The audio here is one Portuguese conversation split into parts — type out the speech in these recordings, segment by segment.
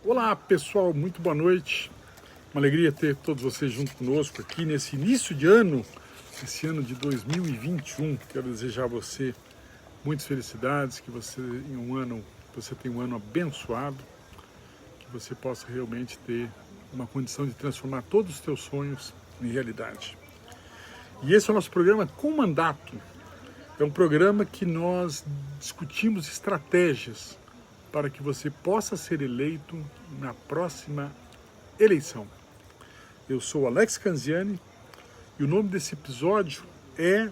Olá pessoal, muito boa noite. Uma alegria ter todos vocês junto conosco aqui nesse início de ano, esse ano de 2021. Quero desejar a você muitas felicidades, que você tenha um ano abençoado, que você possa realmente ter uma condição de transformar todos os teus sonhos em realidade. E esse é o nosso programa Com Mandato. É um programa que nós discutimos estratégias para que você possa ser eleito na próxima eleição. Eu sou Alex Canziani e o nome desse episódio é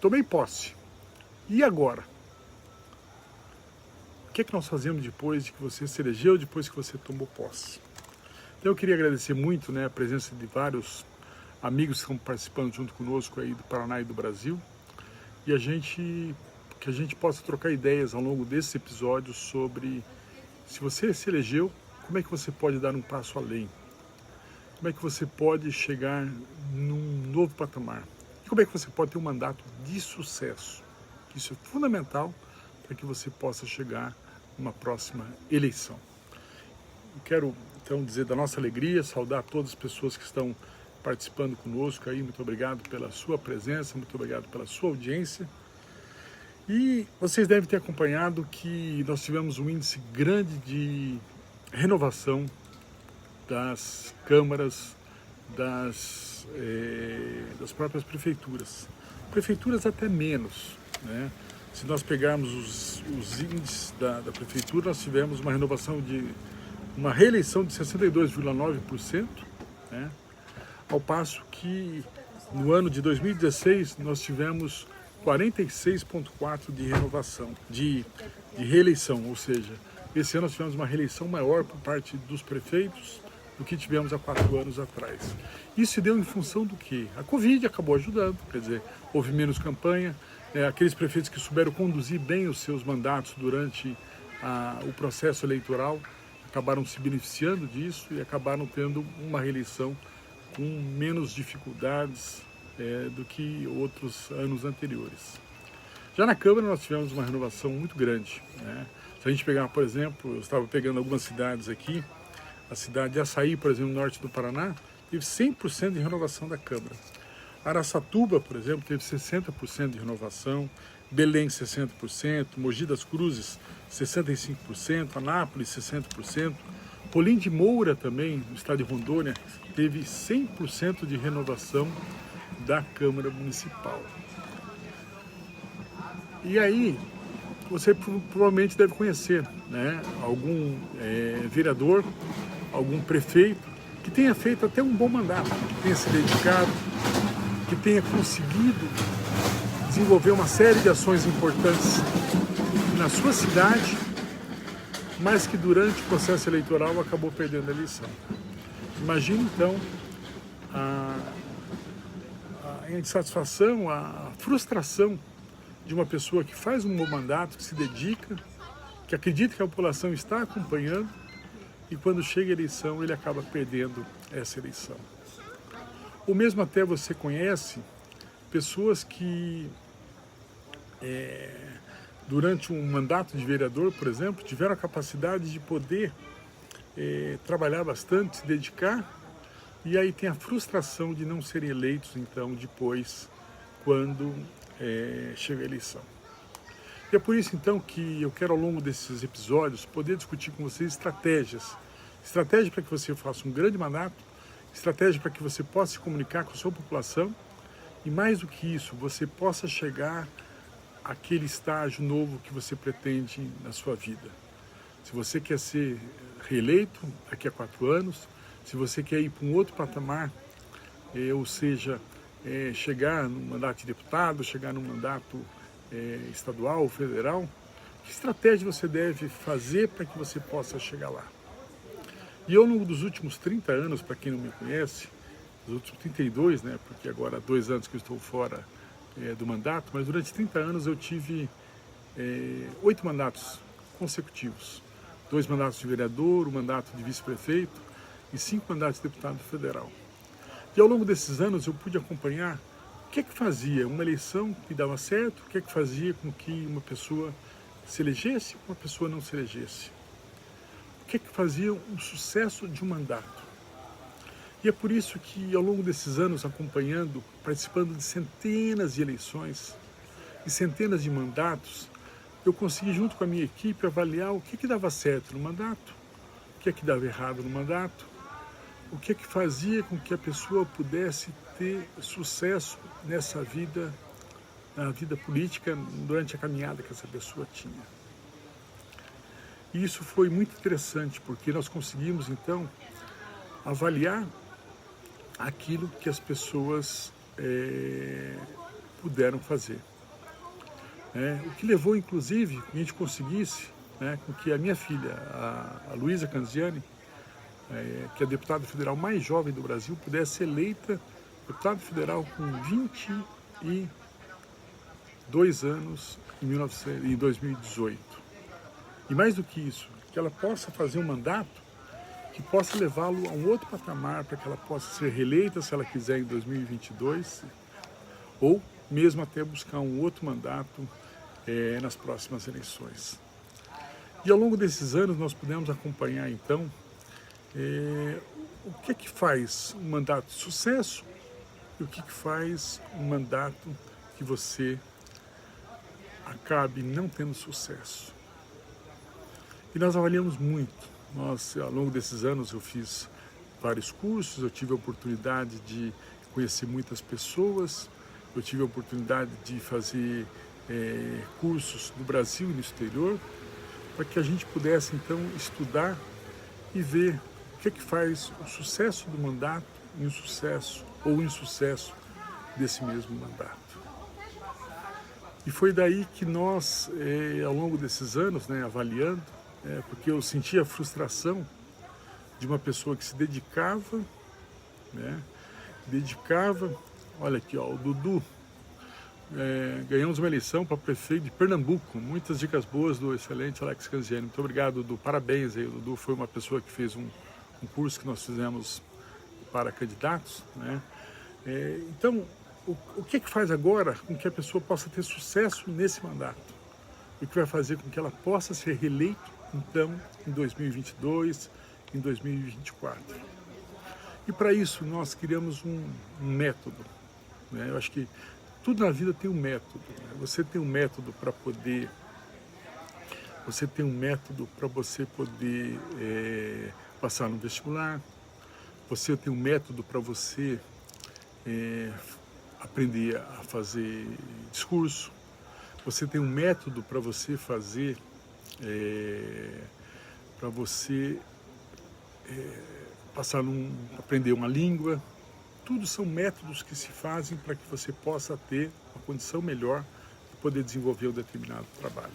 Tomei Posse. E agora? O que é que nós fazemos depois de que você se elegeu, depois que você tomou posse? Então eu queria agradecer muito a presença de vários amigos que estão participando junto conosco aí do Paraná e do Brasil, e que a gente possa trocar ideias ao longo desse episódio sobre se você se elegeu, como é que você pode dar um passo além? Como é que você pode chegar num novo patamar? E como é que você pode ter um mandato de sucesso? Isso é fundamental para que você possa chegar numa próxima eleição. Eu quero então dizer da nossa alegria, saudar todas as pessoas que estão participando conosco aí. Muito obrigado pela sua presença, muito obrigado pela sua audiência. E vocês devem ter acompanhado que nós tivemos um índice grande de renovação das câmaras, das próprias prefeituras. Prefeituras até menos, né? Se nós pegarmos os índices da prefeitura, nós tivemos uma reeleição de 62,9%, né? Ao passo que no ano de 2016 nós tivemos 46,4% de renovação, de reeleição, ou seja, esse ano nós tivemos uma reeleição maior por parte dos prefeitos do que tivemos há 4 anos atrás. Isso se deu em função do quê? A Covid acabou ajudando, quer dizer, houve menos campanha, aqueles prefeitos que souberam conduzir bem os seus mandatos durante o processo eleitoral acabaram se beneficiando disso e acabaram tendo uma reeleição com menos dificuldades do que outros anos anteriores. Já na Câmara nós tivemos uma renovação muito grande, né? Se a gente pegar, por exemplo, eu estava pegando algumas cidades aqui, a cidade de Açaí, por exemplo, no norte do Paraná, teve 100% de renovação da Câmara. Araçatuba, por exemplo, teve 60% de renovação, Belém 60%, Mogi das Cruzes 65%, Anápolis 60%, Polim de Moura também, no estado de Rondônia, teve 100% de renovação da Câmara Municipal. E aí, você provavelmente deve conhecer, né, algum vereador, algum prefeito que tenha feito até um bom mandato, que tenha se dedicado, que tenha conseguido desenvolver uma série de ações importantes na sua cidade, mas que durante o processo eleitoral acabou perdendo a eleição. Imagine então a insatisfação, a frustração de uma pessoa que faz um bom mandato, que se dedica, que acredita que a população está acompanhando, e quando chega a eleição ele acaba perdendo essa eleição. Ou mesmo até você conhece pessoas que durante um mandato de vereador, por exemplo, tiveram a capacidade de poder trabalhar bastante, se dedicar, e aí tem a frustração de não serem eleitos, então, depois, quando chega a eleição. E é por isso, então, que eu quero, ao longo desses episódios, poder discutir com vocês estratégias. Estratégia para que você faça um grande mandato, estratégia para que você possa se comunicar com a sua população, e mais do que isso, você possa chegar àquele estágio novo que você pretende na sua vida. Se você quer ser reeleito daqui a 4 anos, se você quer ir para um outro patamar, ou seja, chegar no mandato de deputado, chegar no mandato estadual ou federal, que estratégia você deve fazer para que você possa chegar lá? E ao longo dos últimos 30 anos, para quem não me conhece, dos últimos 32, né, porque agora há 2 anos que eu estou fora do mandato, mas durante 30 anos eu tive 8 mandatos consecutivos. 2 mandatos de vereador, 1 mandato de vice-prefeito e 5 mandatos de deputado federal. E ao longo desses anos eu pude acompanhar o que é que fazia uma eleição que dava certo, o que é que fazia com que uma pessoa se elegesse e uma pessoa não se elegesse. O que é que fazia um sucesso de um mandato. E é por isso que, ao longo desses anos, acompanhando, participando de centenas de eleições e centenas de mandatos, eu consegui, junto com a minha equipe, avaliar o que dava certo no mandato, o que é que dava errado no mandato, o que é que fazia com que a pessoa pudesse ter sucesso nessa vida, na vida política, durante a caminhada que essa pessoa tinha. E isso foi muito interessante, porque nós conseguimos, então, avaliar aquilo que as pessoas puderam fazer. O que levou, inclusive, que a gente conseguisse, com que a minha filha, a Luísa Canziani, que é a deputada federal mais jovem do Brasil, pudesse ser eleita deputada federal com 22 anos em 2018. E mais do que isso, que ela possa fazer um mandato que possa levá-lo a um outro patamar, para que ela possa ser reeleita, se ela quiser, em 2022, ou mesmo até buscar um outro mandato nas próximas eleições. E ao longo desses anos nós pudemos acompanhar, então, o que é que faz um mandato de sucesso e o que é que faz um mandato que você acabe não tendo sucesso. E nós avaliamos muito. Ao longo desses anos eu fiz vários cursos, eu tive a oportunidade de conhecer muitas pessoas, eu tive a oportunidade de fazer cursos no Brasil e no exterior, para que a gente pudesse então estudar e ver o que é que faz o sucesso do mandato e o sucesso ou o insucesso desse mesmo mandato. E foi daí que nós, ao longo desses anos, avaliando, porque eu sentia a frustração de uma pessoa que se dedicava, olha aqui, ó, o Dudu, ganhamos uma eleição para prefeito de Pernambuco, muitas dicas boas do excelente Alex Canziani, muito obrigado, Dudu, parabéns aí, o Dudu foi uma pessoa que fez um curso que nós fizemos para candidatos, então, o que é que faz agora com que a pessoa possa ter sucesso nesse mandato? O que vai fazer com que ela possa ser reeleita, então, em 2022, em 2024. E para isso nós criamos um método. Eu acho que tudo na vida tem um método. Você tem um método para poder... Você tem um método para você poder passar no vestibular. Você tem um método para você aprender a fazer discurso. Você tem um método para você fazer... para você aprender uma língua. Tudo são métodos que se fazem para que você possa ter uma condição melhor de poder desenvolver um determinado trabalho.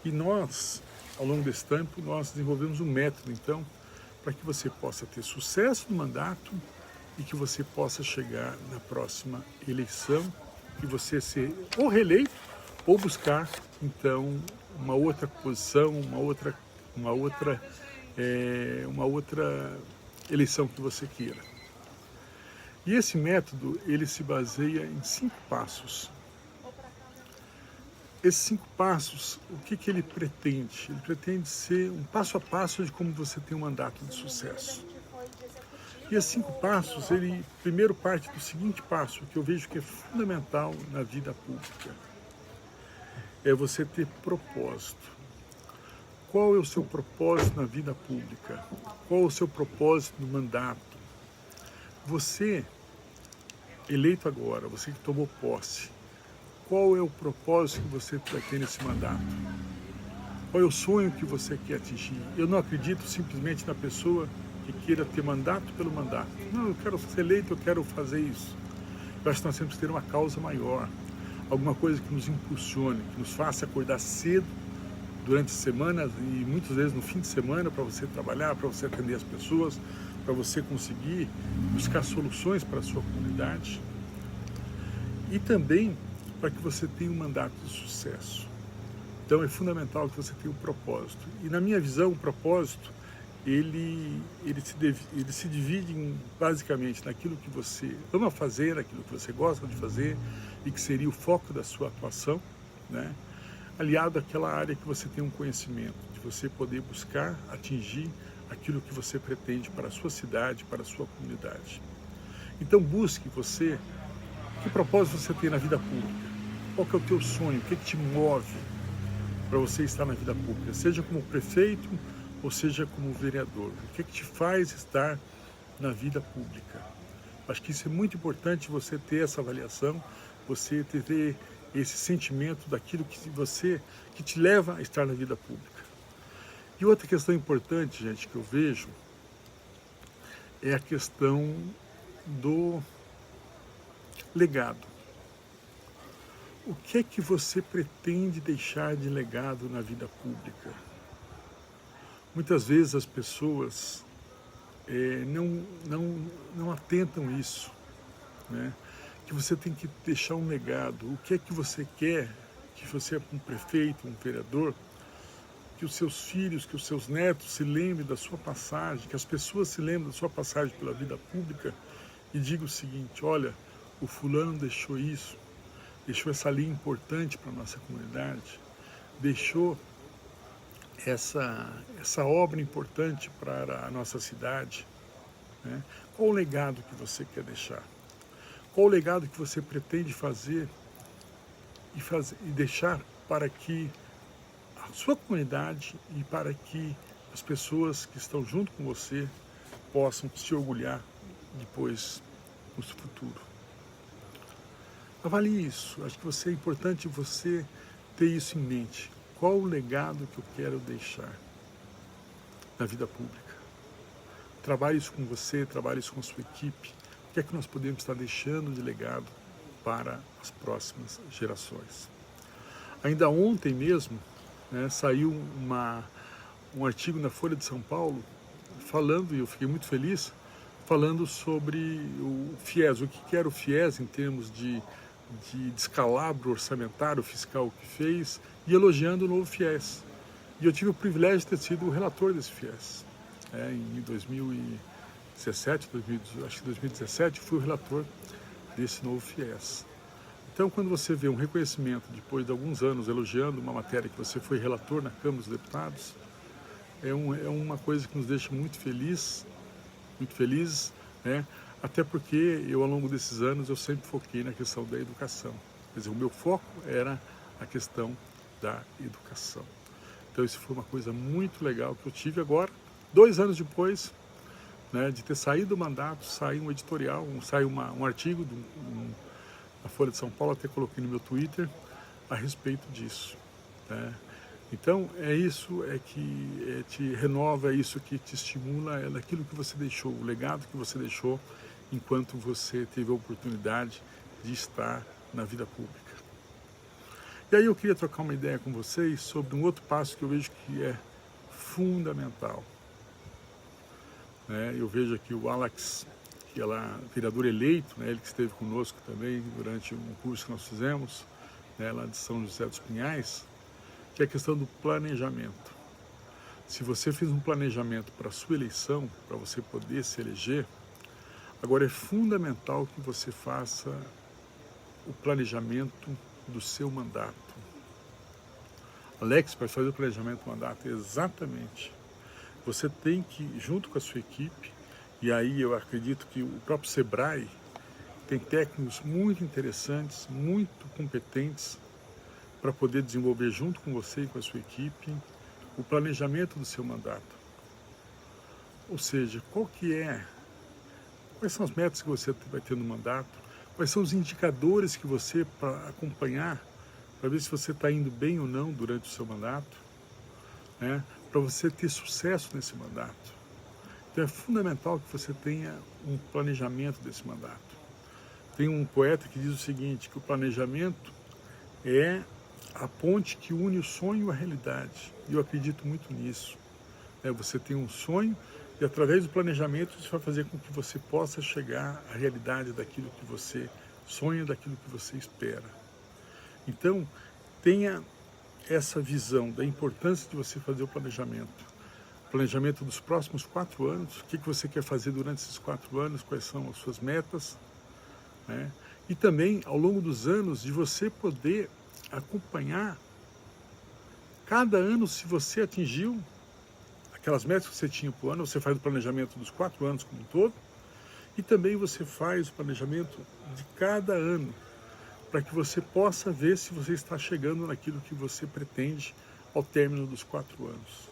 E nós, ao longo desse tempo, nós desenvolvemos um método, então, para que você possa ter sucesso no mandato e que você possa chegar na próxima eleição e você ser ou reeleito ou buscar, então, uma outra posição, uma outra eleição que você queira. E esse método, ele se baseia em 5 passos. Esses 5 passos, o que ele pretende? Ele pretende ser um passo a passo de como você tem um mandato de sucesso. E esses 5 passos, ele primeiro parte do seguinte passo, que eu vejo que é fundamental na vida pública. É você ter propósito. Qual é o seu propósito na vida pública? Qual é o seu propósito no mandato? Você, eleito agora, você que tomou posse, qual é o propósito que você vai ter nesse mandato? Qual é o sonho que você quer atingir? Eu não acredito simplesmente na pessoa que queira ter mandato pelo mandato. Não, eu quero ser eleito, eu quero fazer isso. Eu acho que nós temos que ter uma causa maior, alguma coisa que nos impulsione, que nos faça acordar cedo durante a semana e muitas vezes no fim de semana para você trabalhar, para você atender as pessoas, para você conseguir buscar soluções para a sua comunidade e também para que você tenha um mandato de sucesso. Então é fundamental que você tenha um propósito. E na minha visão, o propósito, ele se divide basicamente naquilo que você ama fazer, naquilo que você gosta de fazer e que seria o foco da sua atuação, aliado àquela área que você tem um conhecimento, de você poder buscar atingir aquilo que você pretende para a sua cidade, para a sua comunidade. Então busque você, que propósito você tem na vida pública? Qual que é o teu sonho? O que te move para você estar na vida pública? Seja como prefeito ou seja como vereador. O que te faz estar na vida pública? Acho que isso é muito importante, você ter essa avaliação, você ter esse sentimento daquilo que te leva a estar na vida pública. E outra questão importante, gente, que eu vejo, é a questão do legado. O que é que você pretende deixar de legado na vida pública? Muitas vezes as pessoas não atentam isso, né? Que você tem que deixar um legado. O que é que você quer, que você é um prefeito, um vereador, que os seus filhos, que os seus netos se lembrem da sua passagem, que as pessoas se lembrem da sua passagem pela vida pública e digam o seguinte: olha, o fulano deixou isso, deixou essa linha importante para a nossa comunidade, deixou essa obra importante para a nossa cidade, né? Qual o legado que você quer deixar? Qual o legado que você pretende fazer e deixar para que a sua comunidade e para que as pessoas que estão junto com você possam se orgulhar depois no futuro? Avalie isso. Acho que é importante você ter isso em mente. Qual o legado que eu quero deixar na vida pública? Trabalhe isso com você, trabalhe isso com a sua equipe. O que é que nós podemos estar deixando de legado para as próximas gerações? Ainda ontem mesmo, né, saiu um artigo na Folha de São Paulo falando, e eu fiquei muito feliz, falando sobre o FIES, o que era o FIES em termos de descalabro orçamentário fiscal que fez, e elogiando o novo FIES. E eu tive o privilégio de ter sido o relator desse FIES. Em 2017, acho que 2017, fui o relator desse novo FIES. Então, quando você vê um reconhecimento, depois de alguns anos, elogiando uma matéria que você foi relator na Câmara dos Deputados, é uma coisa que nos deixa muito felizes, né? Até porque eu, ao longo desses anos, eu sempre foquei na questão da educação. Quer dizer, o meu foco era a questão da educação. Então, isso foi uma coisa muito legal que eu tive agora, 2 anos depois, né, de ter saído do mandato, saiu um editorial, saiu um artigo na Folha de São Paulo, até coloquei no meu Twitter, a respeito disso, né? Então, é isso que te renova, é isso que te estimula, é daquilo que você deixou, o legado que você deixou enquanto você teve a oportunidade de estar na vida pública. E aí eu queria trocar uma ideia com vocês sobre um outro passo que eu vejo que é fundamental, né? Eu vejo aqui o Alex, que é lá, vereador eleito, né? Ele que esteve conosco também durante um curso que nós fizemos, né, lá de São José dos Pinhais, que é a questão do planejamento. Se você fez um planejamento para a sua eleição, para você poder se eleger, agora é fundamental que você faça o planejamento do seu mandato. Alex, para fazer o planejamento do mandato, exatamente. Você tem que, junto com a sua equipe, e aí eu acredito que o próprio Sebrae tem técnicos muito interessantes, muito competentes, para poder desenvolver junto com você e com a sua equipe o planejamento do seu mandato. Ou seja, quais são as metas que você vai ter no mandato, quais são os indicadores que você, para acompanhar, para ver se você está indo bem ou não durante o seu mandato, né, para você ter sucesso nesse mandato. Então é fundamental que você tenha um planejamento desse mandato. Tem um poeta que diz o seguinte, que o planejamento é a ponte que une o sonho à realidade. E eu acredito muito nisso. Você tem um sonho e, através do planejamento, isso vai fazer com que você possa chegar à realidade daquilo que você sonha, daquilo que você espera. Então, tenha essa visão da importância de você fazer o planejamento. Planejamento dos próximos 4 anos, o que você quer fazer durante esses 4 anos, quais são as suas metas, né? E também, ao longo dos anos, de você poder acompanhar cada ano, se você atingiu aquelas metas que você tinha por ano, você faz o planejamento dos 4 anos como um todo, e também você faz o planejamento de cada ano, para que você possa ver se você está chegando naquilo que você pretende ao término dos 4 anos.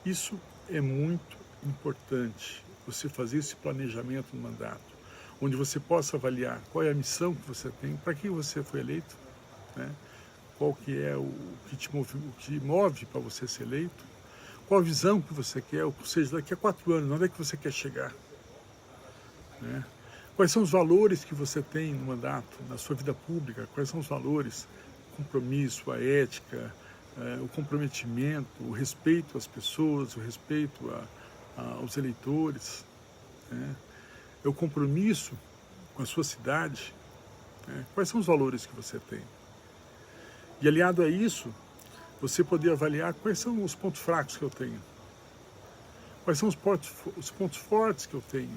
Isso é muito importante, você fazer esse planejamento no mandato, onde você possa avaliar qual é a missão que você tem, para que você foi eleito, né? Qual que é o que move para você ser eleito, qual a visão que você quer, ou seja, daqui a 4 anos, onde é que você quer chegar, né? Quais são os valores que você tem no mandato, na sua vida pública, quais são os valores, o compromisso, a ética, o comprometimento, o respeito às pessoas, o respeito aos eleitores, né? O compromisso com a sua cidade, né? Quais são os valores que você tem? E aliado a isso, você poder avaliar quais são os pontos fracos que eu tenho, quais são os pontos fortes que eu tenho,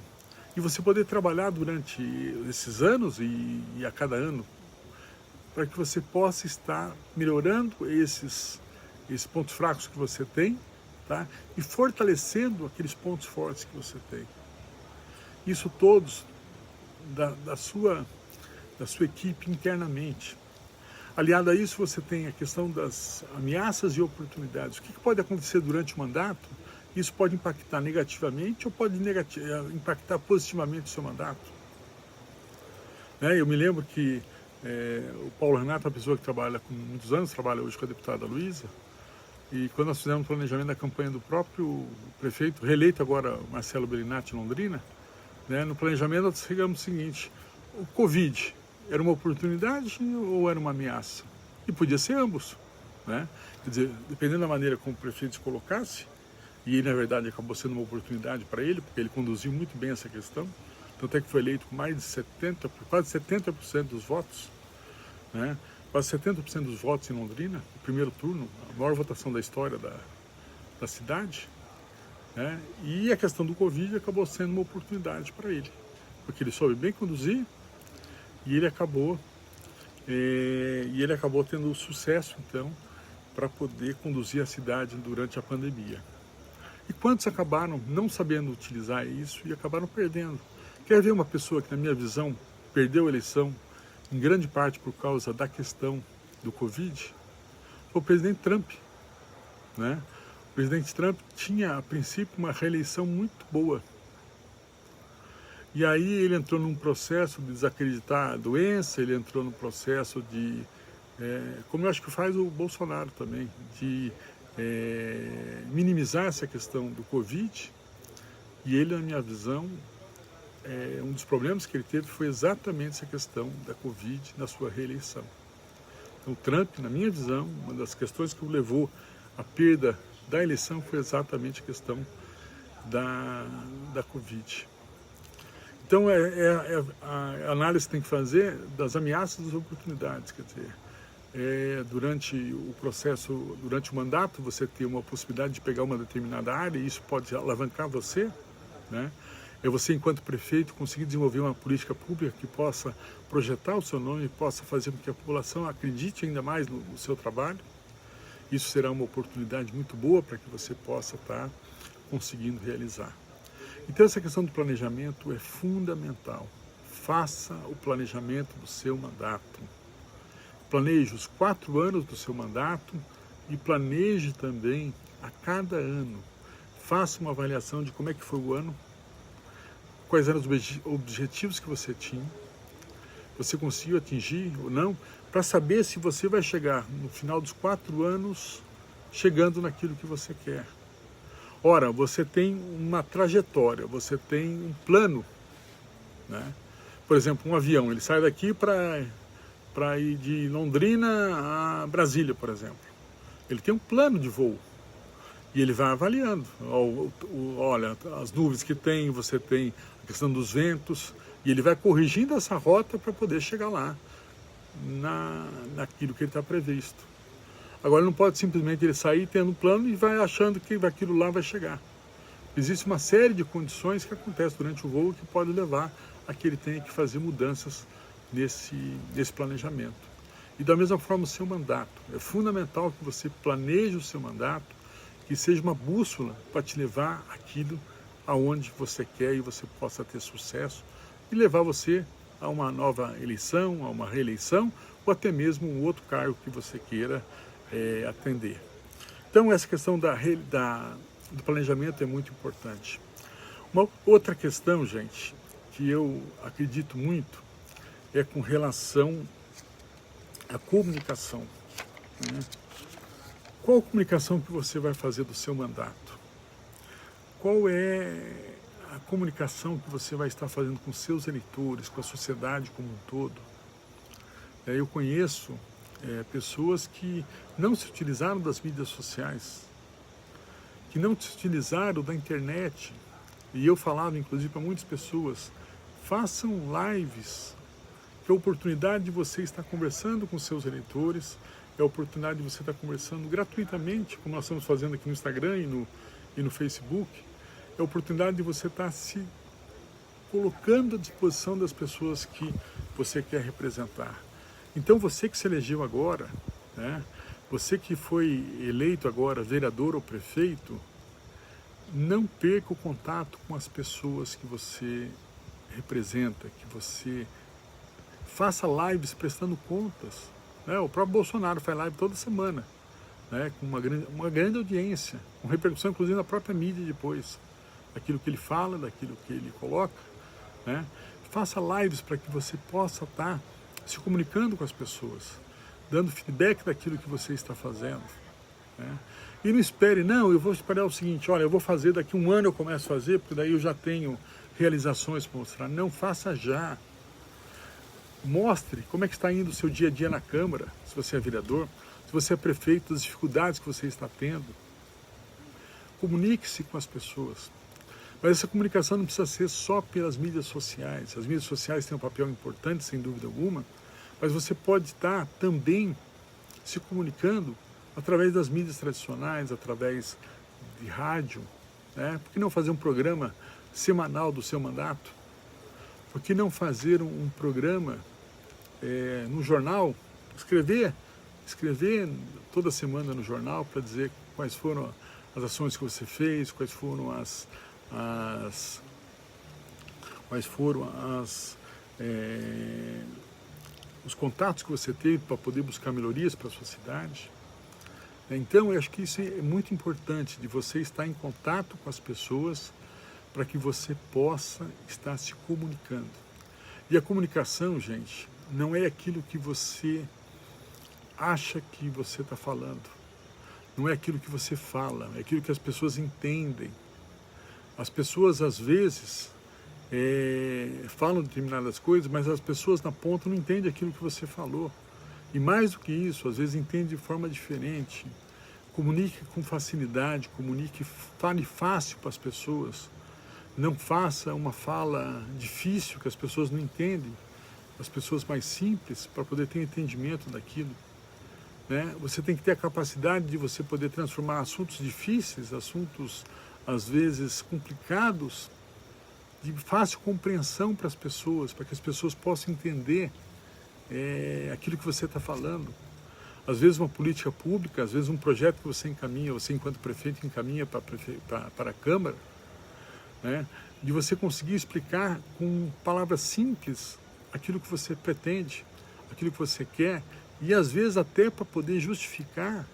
e você poder trabalhar durante esses anos e a cada ano, para que você possa estar melhorando esses pontos fracos que você tem, tá? E fortalecendo aqueles pontos fortes que você tem. Isso todos da sua equipe internamente. Aliado a isso, você tem a questão das ameaças e oportunidades. O que pode acontecer durante o mandato? Isso pode impactar negativamente ou pode impactar positivamente o seu mandato. Né? Eu me lembro que o Paulo Renato é uma pessoa que trabalha com muitos anos, trabalha hoje com a deputada Luísa, e quando nós fizemos o planejamento da campanha do próprio prefeito, reeleito agora, Marcelo Bellinati, em Londrina, né, no planejamento nós chegamos ao seguinte: o Covid era uma oportunidade ou era uma ameaça? E podia ser ambos, né? Quer dizer, dependendo da maneira como o prefeito se colocasse, e ele, na verdade, acabou sendo uma oportunidade para ele, porque ele conduziu muito bem essa questão, tanto é que foi eleito com mais de quase 70% dos votos, né? Quase 70% dos votos em Londrina, no primeiro turno, a maior votação da história da cidade, né? E a questão do Covid acabou sendo uma oportunidade para ele, porque ele soube bem conduzir e ele acabou tendo sucesso, então, para poder conduzir a cidade durante a pandemia. E quantos acabaram não sabendo utilizar isso e acabaram perdendo? Quer ver uma pessoa que, na minha visão, perdeu a eleição, em grande parte por causa da questão do Covid? Foi o presidente Trump, né? O presidente Trump tinha, a princípio, uma reeleição muito boa. E aí ele entrou num processo de desacreditar a doença, ele entrou num processo de, como eu acho que faz o Bolsonaro também, de minimizar essa questão do Covid. E ele, na minha visão, um dos problemas que ele teve foi exatamente essa questão da Covid na sua reeleição. Então, o Trump, na minha visão, uma das questões que o levou à perda da eleição foi exatamente a questão da Covid. Então, a análise que tem que fazer das ameaças e das oportunidades, quer dizer, durante o processo, durante o mandato, você ter uma possibilidade de pegar uma determinada área, e isso pode alavancar você, né? É você, enquanto prefeito, conseguir desenvolver uma política pública que possa projetar o seu nome, possa fazer com que a população acredite ainda mais no seu trabalho. Isso será uma oportunidade muito boa para que você possa estar conseguindo realizar. Então, essa questão do planejamento é fundamental. Faça o planejamento do seu mandato. Planeje os 4 anos do seu mandato e planeje também a cada ano. Faça uma avaliação de como é que foi o ano, quais eram os objetivos que você tinha, você conseguiu atingir ou não, para saber se você vai chegar no final dos 4 anos chegando naquilo que você quer. Ora, você tem uma trajetória, você tem um plano, né? Por exemplo, um avião, ele sai daqui para ir de Londrina a Brasília, por exemplo. Ele tem um plano de voo e ele vai avaliando. Olha, as nuvens que tem, você tem a questão dos ventos, e ele vai corrigindo essa rota para poder chegar lá, naquilo que ele está previsto. Agora, não pode simplesmente ele sair tendo um plano e vai achando que aquilo lá vai chegar. Existe uma série de condições que acontecem durante o voo que pode levar a que ele tenha que fazer mudanças nesse planejamento. E da mesma forma o seu mandato. É fundamental que você planeje o seu mandato, que seja uma bússola para te levar aquilo aonde você quer e você possa ter sucesso e levar você a uma nova eleição, a uma reeleição ou até mesmo um outro cargo que você queira atender. Então essa questão do planejamento é muito importante. Uma outra questão, gente, que eu acredito muito é com relação à comunicação, né? Qual a comunicação que você vai fazer do seu mandato? Qual é a comunicação que você vai estar fazendo com seus eleitores, com a sociedade como um todo? Eu conheço pessoas que não se utilizaram das mídias sociais, que não se utilizaram da internet. E eu falava, inclusive, para muitas pessoas, façam lives, que é a oportunidade de você estar conversando com seus eleitores, é a oportunidade de você estar conversando gratuitamente, como nós estamos fazendo aqui no Instagram e no Facebook, é a oportunidade de você estar se colocando à disposição das pessoas que você quer representar. Então você que se elegeu agora, né, você que foi eleito agora vereador ou prefeito, não perca o contato com as pessoas que você representa, que você faça lives prestando contas. O próprio Bolsonaro faz live toda semana, né, com uma grande audiência, com repercussão inclusive na própria mídia depois, daquilo que ele fala, daquilo que ele coloca, né? Faça lives para que você possa estar se comunicando com as pessoas, dando feedback daquilo que você está fazendo, né? E não espere, não, eu vou esperar o seguinte, olha, eu vou fazer daqui um ano eu começo a fazer, porque daí eu já tenho realizações para mostrar. Não, faça já. Mostre como é que está indo o seu dia a dia na Câmara, se você é vereador, se você é prefeito, as dificuldades que você está tendo. Comunique-se com as pessoas. Mas essa comunicação não precisa ser só pelas mídias sociais. As mídias sociais têm um papel importante, sem dúvida alguma, mas você pode estar também se comunicando através das mídias tradicionais, através de rádio, né? Por que não fazer um programa semanal do seu mandato? Por que não fazer um programa no jornal, escrever toda semana no jornal para dizer quais foram as ações que você fez, quais foram os contatos que você teve para poder buscar melhorias para a sua cidade. Então, eu acho que isso é muito importante, de você estar em contato com as pessoas para que você possa estar se comunicando. E a comunicação, gente, não é aquilo que você acha que você está falando. Não é aquilo que você fala, é aquilo que as pessoas entendem. As pessoas, às vezes, falam determinadas coisas, mas as pessoas na ponta não entendem aquilo que você falou. E mais do que isso, às vezes entende de forma diferente. Comunique com facilidade, fale fácil para as pessoas. Não faça uma fala difícil que as pessoas não entendem. As pessoas mais simples, para poder ter entendimento daquilo. Né? Você tem que ter a capacidade de você poder transformar assuntos difíceis, assuntos às vezes complicados, de fácil compreensão para as pessoas, para que as pessoas possam entender aquilo que você está falando. Às vezes uma política pública, às vezes um projeto que você encaminha, você enquanto prefeito encaminha para a Câmara, né? De você conseguir explicar com palavras simples aquilo que você pretende, aquilo que você quer, e às vezes até para poder justificar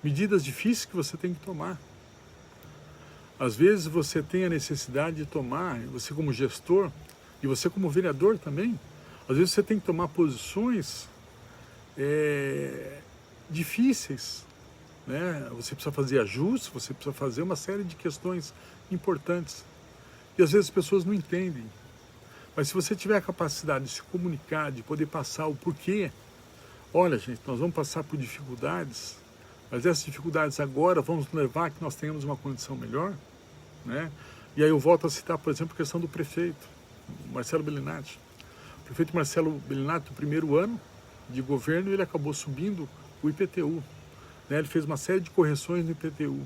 medidas difíceis que você tem que tomar. Às vezes você tem a necessidade de tomar, você como gestor, e você como vereador também, às vezes você tem que tomar posições difíceis, né? Você precisa fazer ajustes, você precisa fazer uma série de questões importantes. E às vezes as pessoas não entendem. Mas se você tiver a capacidade de se comunicar, de poder passar o porquê, olha gente, nós vamos passar por dificuldades, mas essas dificuldades agora vão nos levar a que nós tenhamos uma condição melhor, né? E aí eu volto a citar, por exemplo, a questão do prefeito, Marcelo Bellinati. O prefeito Marcelo Bellinati, no primeiro ano de governo, ele acabou subindo o IPTU, né? Ele fez uma série de correções no IPTU.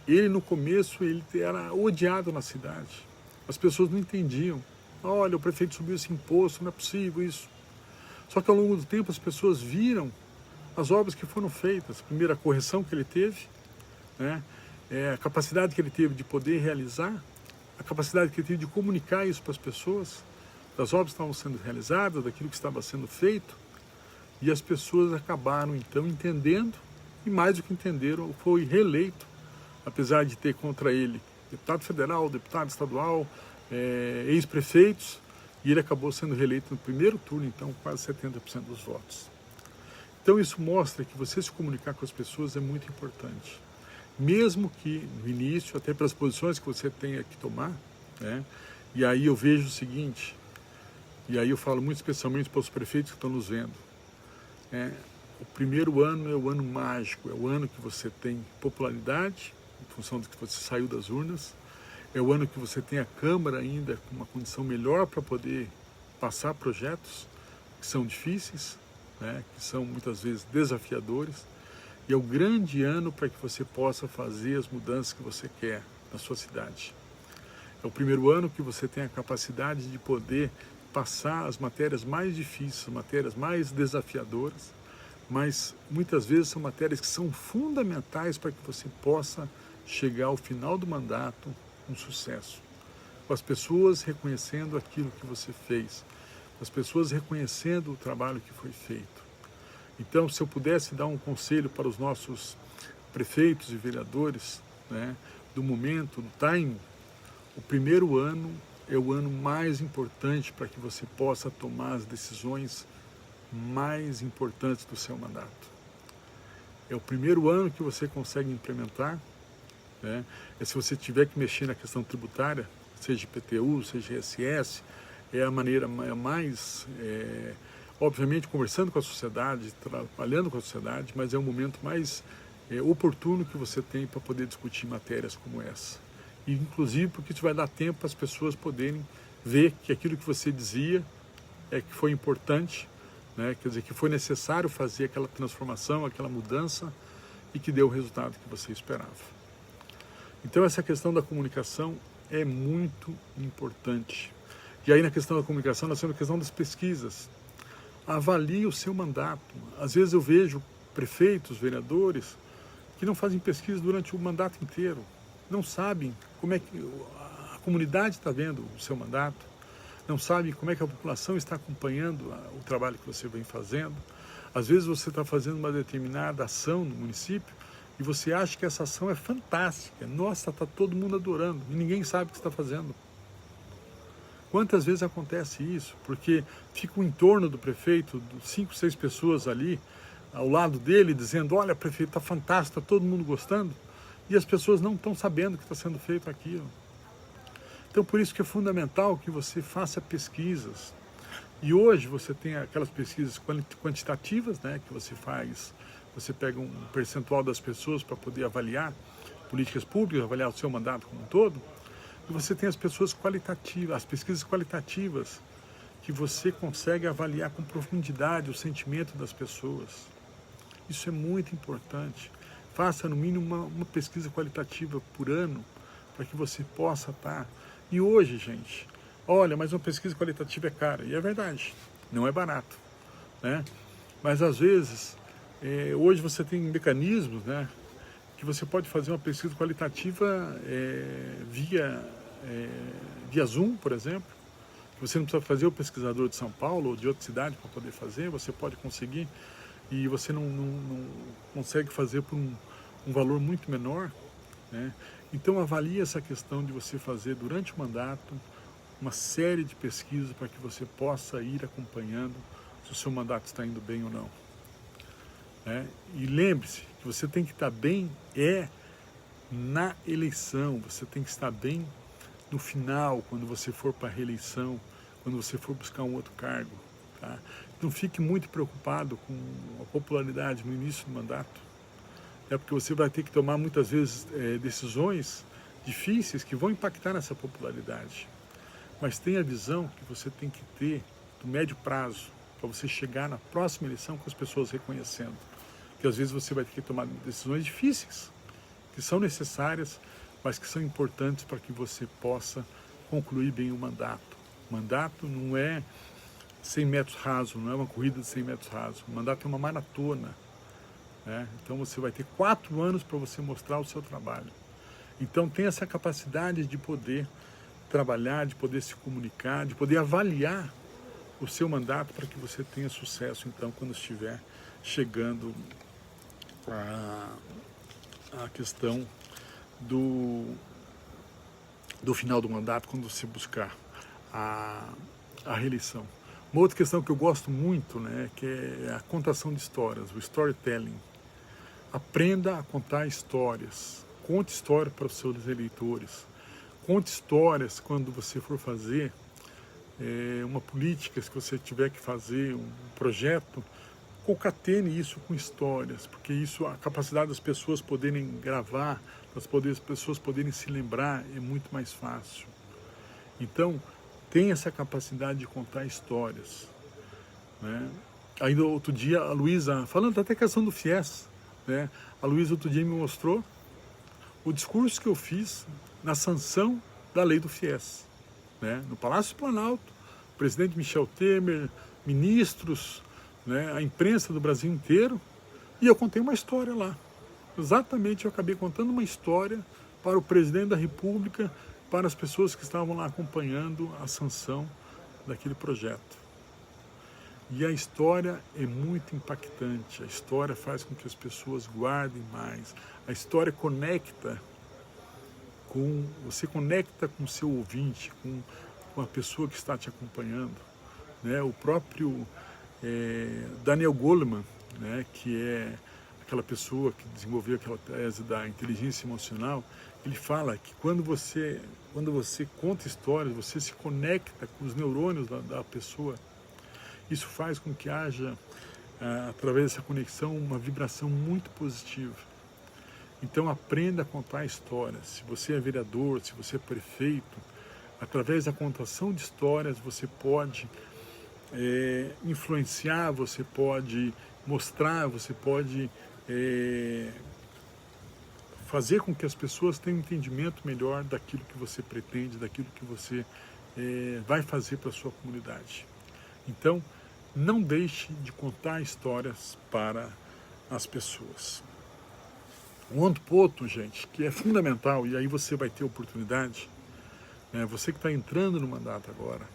Ele, no começo, ele era odiado na cidade. As pessoas não entendiam. Olha, o prefeito subiu esse imposto, não é possível isso. Só que ao longo do tempo as pessoas viram as obras que foram feitas. Primeiro, a correção que ele teve, né? A capacidade que ele teve de poder realizar, a capacidade que ele teve de comunicar isso para as pessoas, das obras que estavam sendo realizadas, daquilo que estava sendo feito, e as pessoas acabaram então entendendo, e mais do que entenderam, foi reeleito, apesar de ter contra ele deputado federal, deputado estadual, ex-prefeitos, e ele acabou sendo reeleito no primeiro turno, então quase 70% dos votos. Então isso mostra que você se comunicar com as pessoas é muito importante. Mesmo que no início, até pelas posições que você tenha que tomar, né? E aí eu vejo o seguinte, e aí eu falo muito especialmente para os prefeitos que estão nos vendo, o primeiro ano é o ano mágico, é o ano que você tem popularidade, em função de que você saiu das urnas, é o ano que você tem a Câmara ainda com uma condição melhor para poder passar projetos que são difíceis, né, que são muitas vezes desafiadores, e é o grande ano para que você possa fazer as mudanças que você quer na sua cidade. É o primeiro ano que você tem a capacidade de poder passar as matérias mais difíceis, as matérias mais desafiadoras, mas muitas vezes são matérias que são fundamentais para que você possa chegar ao final do mandato com sucesso. Com as pessoas reconhecendo aquilo que você fez, com as pessoas reconhecendo o trabalho que foi feito. Então, se eu pudesse dar um conselho para os nossos prefeitos e vereadores, né, do momento, do timing, o primeiro ano é o ano mais importante para que você possa tomar as decisões mais importantes do seu mandato. É o primeiro ano que você consegue implementar, né? Se você tiver que mexer na questão tributária, seja IPTU, seja ISS, é a maneira mais, obviamente, conversando com a sociedade, trabalhando com a sociedade, mas é o momento mais oportuno que você tem para poder discutir matérias como essa. E, inclusive, porque isso vai dar tempo para as pessoas poderem ver que aquilo que você dizia que foi importante, né? Quer dizer, que foi necessário fazer aquela transformação, aquela mudança e que deu o resultado que você esperava. Então, essa questão da comunicação é muito importante. E aí, na questão da comunicação, nós temos a questão das pesquisas. Avalie o seu mandato. Às vezes eu vejo prefeitos, vereadores, que não fazem pesquisa durante o mandato inteiro. Não sabem como é que a comunidade está vendo o seu mandato, não sabem como é que a população está acompanhando o trabalho que você vem fazendo. Às vezes você está fazendo uma determinada ação no município e você acha que essa ação é fantástica. Nossa, está todo mundo adorando e ninguém sabe o que está fazendo. Quantas vezes acontece isso? Porque fica o entorno do prefeito, 5, 6 pessoas ali, ao lado dele, dizendo, olha, prefeito, está fantástico, está todo mundo gostando. E as pessoas não estão sabendo que está sendo feito aquilo. Então, por isso que é fundamental que você faça pesquisas. E hoje você tem aquelas pesquisas quantitativas, né, que você faz, você pega um percentual das pessoas para poder avaliar políticas públicas, avaliar o seu mandato como um todo. E você tem as pessoas qualitativas, as pesquisas qualitativas, que você consegue avaliar com profundidade o sentimento das pessoas. Isso é muito importante. Faça no mínimo uma pesquisa qualitativa por ano, para que você possa estar. E hoje, gente, olha, mas uma pesquisa qualitativa é cara. E é verdade, não é barato, né? Mas às vezes, hoje você tem mecanismos, né, que você pode fazer uma pesquisa qualitativa via Zoom, por exemplo. Você não precisa fazer o pesquisador de São Paulo ou de outra cidade para poder fazer, você pode conseguir, e você não consegue fazer por um valor muito menor, né? Então avalie essa questão de você fazer durante o mandato uma série de pesquisas para que você possa ir acompanhando se o seu mandato está indo bem ou não, né? E lembre-se que você tem que estar bem na eleição, você tem que estar bem no final, quando você for para a reeleição, quando você for buscar um outro cargo, tá? Não fique muito preocupado com a popularidade no início do mandato, porque você vai ter que tomar muitas vezes decisões difíceis que vão impactar nessa popularidade. Mas tenha a visão que você tem que ter do médio prazo, para você chegar na próxima eleição com as pessoas reconhecendo. Que às vezes você vai ter que tomar decisões difíceis, que são necessárias, mas que são importantes para que você possa concluir bem o mandato. O mandato não é 100 metros raso, não é uma corrida de 100 metros raso. O mandato é uma maratona, né? Então você vai ter 4 anos para você mostrar o seu trabalho. Então tem essa capacidade de poder trabalhar, de poder se comunicar, de poder avaliar o seu mandato para que você tenha sucesso, então, quando estiver chegando a questão do final do mandato, quando você buscar a reeleição. Uma outra questão que eu gosto muito, né, que é a contação de histórias, o storytelling. Aprenda a contar histórias. Conte histórias para os seus eleitores. Conte histórias quando você for fazer uma política, se você tiver que fazer um projeto, concatene isso com histórias, porque isso, a capacidade das pessoas poderem gravar, das pessoas poderem se lembrar, é muito mais fácil. Então, tem essa capacidade de contar histórias, né? Ainda outro dia, a Luísa, falando até a questão do FIES, né? A Luísa outro dia me mostrou o discurso que eu fiz na sanção da lei do FIES, né? No Palácio do Planalto, o presidente Michel Temer, ministros, né? A imprensa do Brasil inteiro, e eu contei uma história lá. Exatamente, eu acabei contando uma história para o presidente da República, para as pessoas que estavam lá acompanhando a sanção daquele projeto. E a história é muito impactante, a história faz com que as pessoas guardem mais, a história conecta você conecta com o seu ouvinte, com a pessoa que está te acompanhando, né? O próprio Daniel Goleman, né, que é aquela pessoa que desenvolveu aquela tese da inteligência emocional, ele fala que quando você conta histórias, você se conecta com os neurônios da pessoa. Isso faz com que haja, através dessa conexão, uma vibração muito positiva. Então aprenda a contar histórias. Se você é vereador, se você é prefeito, através da contação de histórias você pode influenciar, você pode mostrar, você pode fazer com que as pessoas tenham um entendimento melhor daquilo que você pretende, daquilo que você vai fazer para a sua comunidade. Então, não deixe de contar histórias para as pessoas. Um outro ponto, gente, que é fundamental, e aí você vai ter oportunidade, você que está entrando no mandato agora,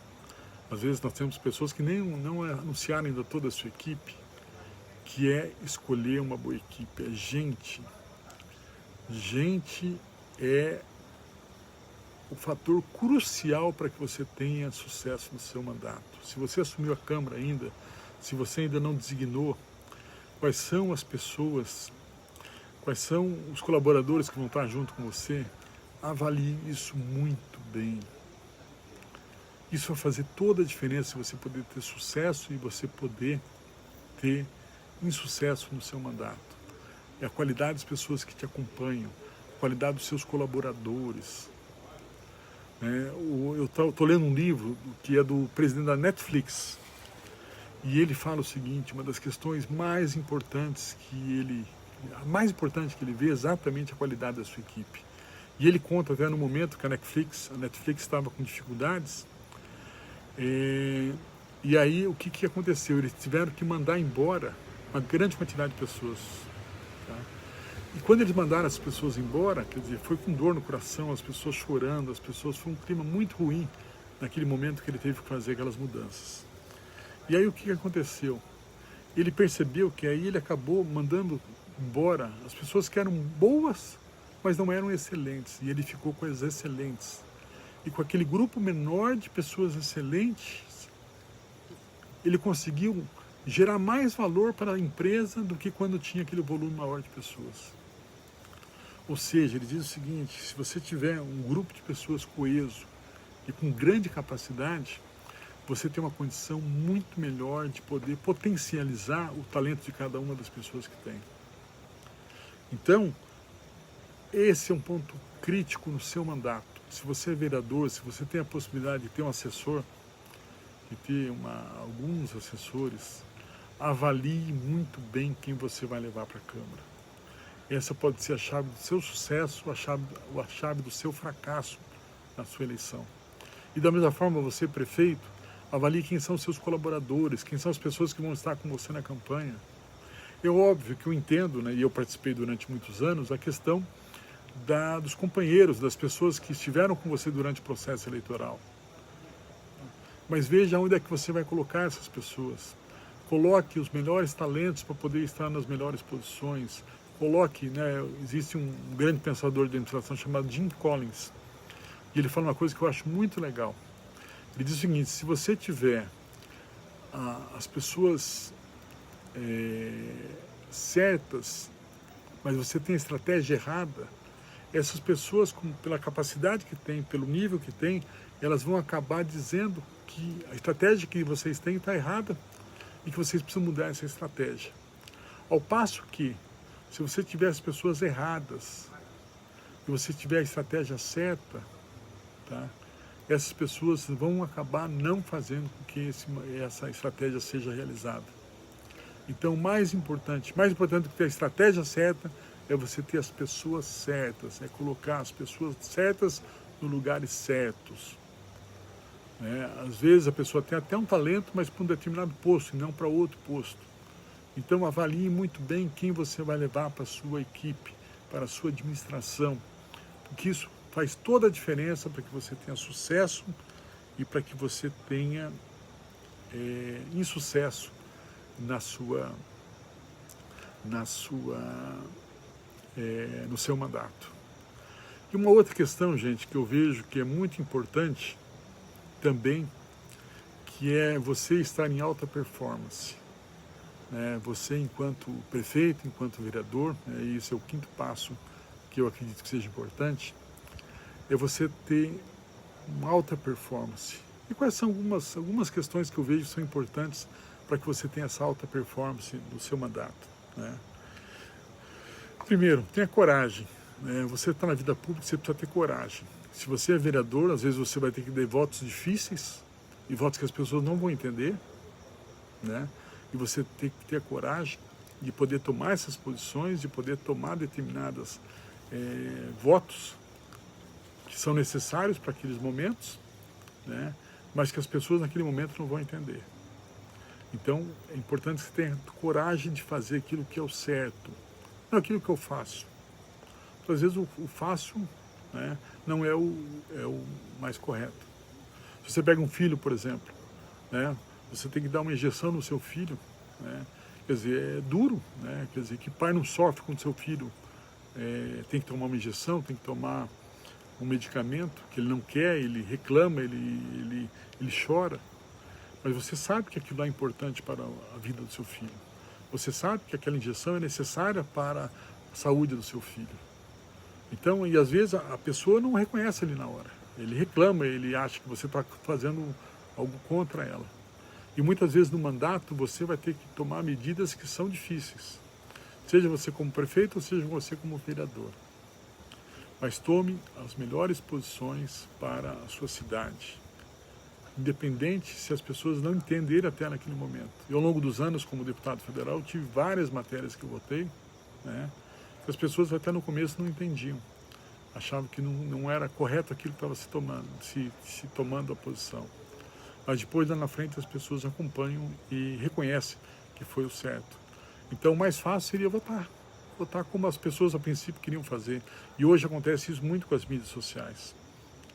às vezes nós temos pessoas que nem não anunciaram ainda toda a sua equipe, que é escolher uma boa equipe, é gente. Gente é o fator crucial para que você tenha sucesso no seu mandato. Se você assumiu a Câmara ainda, se você ainda não designou, quais são as pessoas, quais são os colaboradores que vão estar junto com você, avalie isso muito bem. Isso vai fazer toda a diferença se você poder ter sucesso e você poder ter insucesso no seu mandato. É a qualidade das pessoas que te acompanham, a qualidade dos seus colaboradores. Eu estou lendo um livro que é do presidente da Netflix, e ele fala o seguinte: uma das questões mais importantes a mais importante que ele vê é exatamente a qualidade da sua equipe. E ele conta até no momento que a Netflix estava com dificuldades, e aí o que aconteceu? Eles tiveram que mandar embora uma grande quantidade de pessoas. Tá? E quando eles mandaram as pessoas embora, quer dizer, foi com dor no coração, as pessoas chorando, foi um clima muito ruim naquele momento que ele teve que fazer aquelas mudanças. E aí o que aconteceu? Ele percebeu que aí ele acabou mandando embora as pessoas que eram boas, mas não eram excelentes, e ele ficou com as excelentes. E com aquele grupo menor de pessoas excelentes, ele conseguiu gerar mais valor para a empresa do que quando tinha aquele volume maior de pessoas. Ou seja, ele diz o seguinte: se você tiver um grupo de pessoas coeso e com grande capacidade, você tem uma condição muito melhor de poder potencializar o talento de cada uma das pessoas que tem. Então, esse é um ponto crítico no seu mandato. Se você é vereador, se você tem a possibilidade de ter um assessor, de ter alguns assessores, avalie muito bem quem você vai levar para a Câmara. Essa pode ser a chave do seu sucesso, a chave do seu fracasso na sua eleição. E da mesma forma, você, prefeito, Avalie quem são os seus colaboradores, quem são as pessoas que vão estar com você na campanha. É óbvio que eu entendo, né, e eu participei durante muitos anos, a questão dos companheiros, das pessoas que estiveram com você durante o processo eleitoral. Mas veja onde é que você vai colocar essas pessoas. Coloque os melhores talentos para poder estar nas melhores posições. Coloque, né, existe um grande pensador de administração chamado Jim Collins, e ele fala uma coisa que eu acho muito legal. Ele diz o seguinte: se você tiver as pessoas certas, mas você tem a estratégia errada, essas pessoas, pela capacidade que têm, pelo nível que têm, elas vão acabar dizendo que a estratégia que vocês têm está errada e que vocês precisam mudar essa estratégia. Ao passo que, se você tiver as pessoas erradas e você tiver a estratégia certa, tá, essas pessoas vão acabar não fazendo com que essa estratégia seja realizada. Então, mais importante do que ter a estratégia certa é você ter as pessoas certas, é colocar as pessoas certas nos lugares certos. Às vezes a pessoa tem até um talento, mas para um determinado posto e não para outro posto. Então, avalie muito bem quem você vai levar para a sua equipe, para a sua administração, porque isso faz toda a diferença para que você tenha sucesso e para que você tenha insucesso no seu mandato. E uma outra questão, gente, que eu vejo que é muito importante também, que é você estar em alta performance. Você, enquanto prefeito, enquanto vereador, e esse é o quinto passo que eu acredito que seja importante, é você ter uma alta performance. E quais são algumas questões que eu vejo que são importantes para que você tenha essa alta performance no seu mandato? Primeiro, tenha coragem. Você está na vida pública, você precisa ter coragem. Se você é vereador, às vezes você vai ter que dar votos difíceis e votos que as pessoas não vão entender, e você tem que ter a coragem de poder tomar essas posições, de poder tomar determinados votos que são necessários para aqueles momentos, mas que as pessoas naquele momento não vão entender. Então, é importante que você tenha coragem de fazer aquilo que é o certo, não aquilo que eu faço. Então, às vezes o fácil não é o mais correto. Se você pega um filho, por exemplo, você tem que dar uma injeção no seu filho, quer dizer, é duro, quer dizer, que pai não sofre quando seu filho tem que tomar uma injeção, tem que tomar um medicamento que ele não quer, ele reclama, ele chora, mas você sabe que aquilo é importante para a vida do seu filho. Você sabe que aquela injeção é necessária para a saúde do seu filho. Então, e às vezes a pessoa não reconhece ali na hora. Ele reclama, ele acha que você está fazendo algo contra ela. E muitas vezes no mandato você vai ter que tomar medidas que são difíceis. Seja você como prefeito ou seja você como vereador. Mas tome as melhores posições para a sua cidade. Independente se as pessoas não entenderem até naquele momento. E ao longo dos anos, como deputado federal, eu tive várias matérias que eu votei, que as pessoas até no começo não entendiam. Achavam que não era correto aquilo que estava se tomando a posição. Mas depois, lá na frente, as pessoas acompanham e reconhecem que foi o certo. Então, o mais fácil seria votar. Votar como as pessoas, a princípio, queriam fazer. E hoje acontece isso muito com as mídias sociais.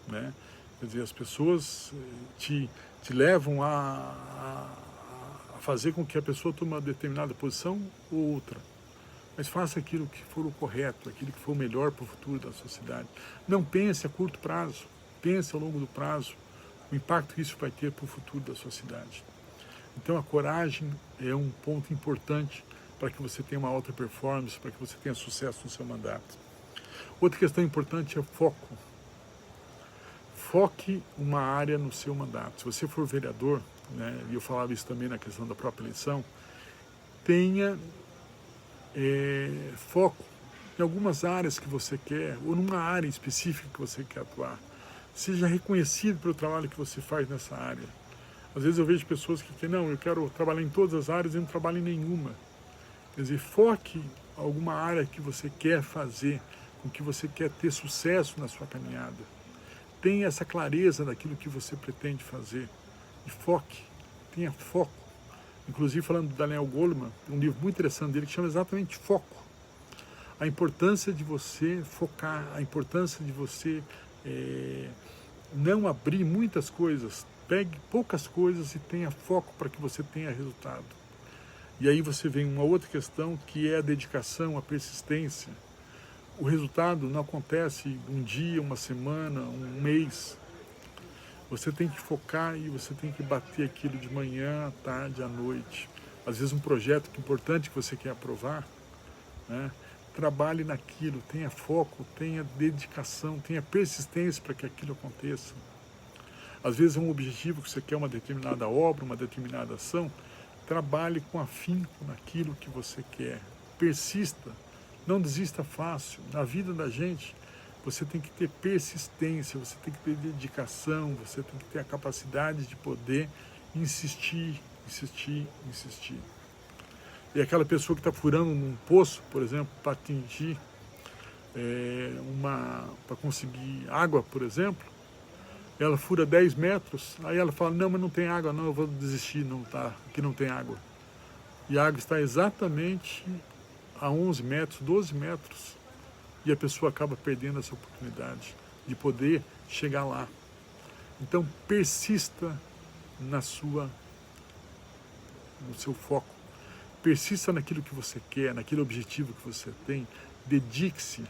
Quer dizer, as pessoas te levam a fazer com que a pessoa tome uma determinada posição ou outra. Mas faça aquilo que for o correto, aquilo que for o melhor para o futuro da sociedade. Não pense a curto prazo, pense ao longo do prazo o impacto que isso vai ter para o futuro da sociedade. Então a coragem é um ponto importante para que você tenha uma alta performance, para que você tenha sucesso no seu mandato. Outra questão importante é o foco. Foque uma área no seu mandato. Se você for vereador, e eu falava isso também na questão da própria eleição, tenha foco em algumas áreas que você quer, ou numa área específica que você quer atuar. Seja reconhecido pelo trabalho que você faz nessa área. Às vezes eu vejo pessoas que dizem, não, eu quero trabalhar em todas as áreas e não trabalho em nenhuma. Quer dizer, foque alguma área que você quer fazer, com que você quer ter sucesso na sua caminhada. Tenha essa clareza daquilo que você pretende fazer. e foque, tenha foco. Inclusive, falando do Daniel Goleman, um livro muito interessante dele que chama exatamente Foco. A importância de você focar, a importância de você não abrir muitas coisas. Pegue poucas coisas e tenha foco para que você tenha resultado. E aí você vem uma outra questão, que é a dedicação, a persistência. O resultado não acontece um dia, uma semana, um mês. Você tem que focar e você tem que bater aquilo de manhã, à tarde, à noite. Às vezes um projeto importante que você quer aprovar, né? Trabalhe naquilo, tenha foco, tenha dedicação, tenha persistência para que aquilo aconteça. Às vezes é um objetivo que você quer, uma determinada obra, uma determinada ação. Trabalhe com afinco naquilo que você quer. Persista, não desista fácil. Na vida da gente, você tem que ter persistência, você tem que ter dedicação, você tem que ter a capacidade de poder insistir, insistir, insistir. E aquela pessoa que está furando um poço, por exemplo, para atingir para conseguir água, por exemplo, ela fura 10 metros, aí ela fala, não, mas não tem água, não, eu vou desistir, não tá, aqui não tem água. E a água está exatamente a 11 metros, 12 metros. E a pessoa acaba perdendo essa oportunidade de poder chegar lá. Então, persista no seu foco. Persista naquilo que você quer, naquele objetivo que você tem. Dedique-se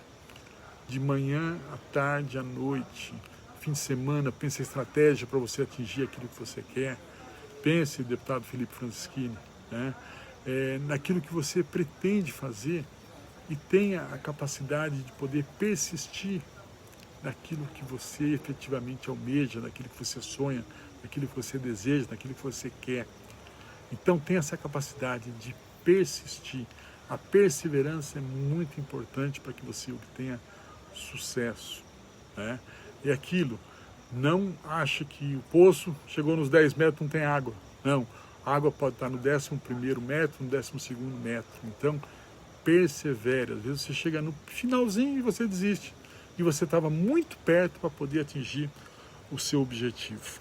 de manhã à tarde, à noite, fim de semana. Pense a estratégia para você atingir aquilo que você quer. Pense, deputado Felipe Francischini, né? Naquilo que você pretende fazer. E tenha a capacidade de poder persistir naquilo que você efetivamente almeja, naquilo que você sonha, naquilo que você deseja, naquilo que você quer. Então tenha essa capacidade de persistir. A perseverança é muito importante para que você obtenha sucesso, né? E aquilo, não acha que o poço chegou nos 10 metros, não tem água. Não, a água pode estar no 11º metro, no 12º metro. Então, persevere. Às vezes você chega no finalzinho e você desiste. E você estava muito perto para poder atingir o seu objetivo.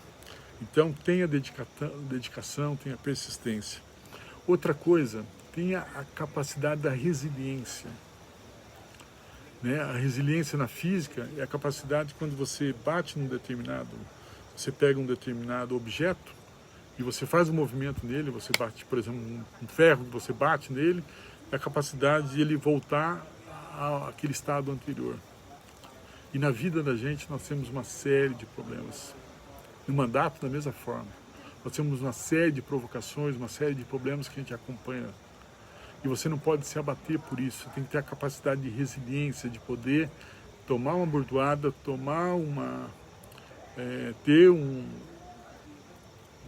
Então tenha dedicação, tenha persistência. Outra coisa, tenha a capacidade da resiliência. Né? A resiliência na física é a capacidade quando você bate você pega um determinado objeto e você faz um movimento nele, você bate, por exemplo, um ferro, você bate nele, a capacidade de ele voltar àquele estado anterior. E na vida da gente nós temos uma série de problemas. No mandato, da mesma forma. Nós temos uma série de provocações, uma série de problemas que a gente acompanha. E você não pode se abater por isso. Você tem que ter a capacidade de resiliência, de poder tomar uma bordoada,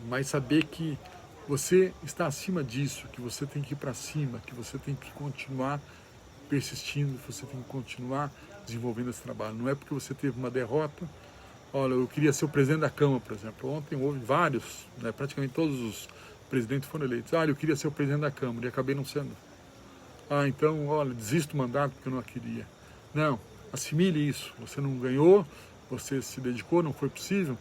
mas saber que você está acima disso, que você tem que ir para cima, que você tem que continuar persistindo, que você tem que continuar desenvolvendo esse trabalho. Não é porque você teve uma derrota. Olha, eu queria ser o presidente da Câmara, por exemplo. Ontem houve vários, né, praticamente todos os presidentes foram eleitos. Eu queria ser o presidente da Câmara e acabei não sendo. Então, olha, desisto do mandato porque eu não a queria. Não, assimile isso. Você não ganhou, você se dedicou, não foi possível,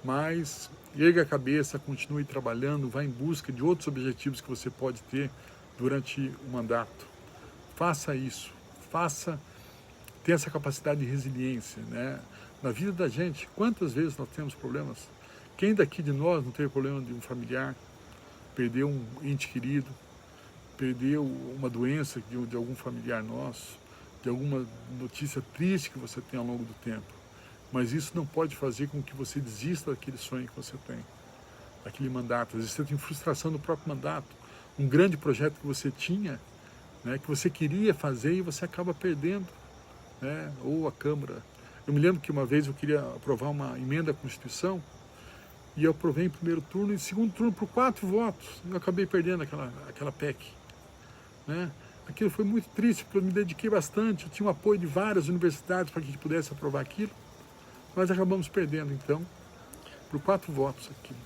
mas erga a cabeça, continue trabalhando, vá em busca de outros objetivos que você pode ter durante o mandato. Faça isso, tenha essa capacidade de resiliência, né? Na vida da gente, quantas vezes nós temos problemas? Quem daqui de nós não teve problema de um familiar, perdeu um ente querido, perdeu uma doença de algum familiar nosso, de alguma notícia triste que você tem ao longo do tempo. Mas isso não pode fazer com que você desista daquele sonho que você tem, daquele mandato. Às vezes você tem frustração no próprio mandato, um grande projeto que você tinha, né, que você queria fazer e você acaba perdendo, né, ou a Câmara. Eu me lembro que uma vez eu queria aprovar uma emenda à Constituição e eu aprovei em primeiro turno e em segundo turno por 4 votos. Eu acabei perdendo aquela PEC. Né? Aquilo foi muito triste, porque eu me dediquei bastante, eu tinha o apoio de várias universidades para que a gente pudesse aprovar aquilo. Nós acabamos perdendo, então, por 4 votos aquilo.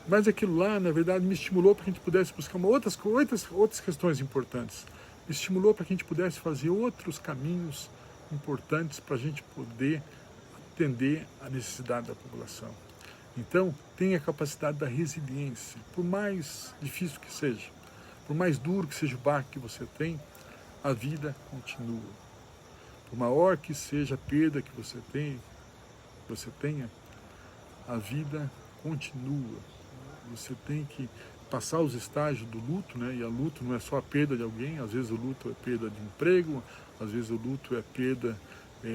Mas aquilo lá, na verdade, me estimulou para que a gente pudesse buscar outras questões importantes. Me estimulou para que a gente pudesse fazer outros caminhos importantes para a gente poder atender a necessidade da população. Então, tenha a capacidade da resiliência, por mais difícil que seja, por mais duro que seja o baque que você tem, a vida continua. Por maior que seja a perda que você tenha, a vida continua. Você tem que passar os estágios do luto, né? E a luto não é só a perda de alguém, às vezes o luto é perda de um emprego, às vezes o luto é perda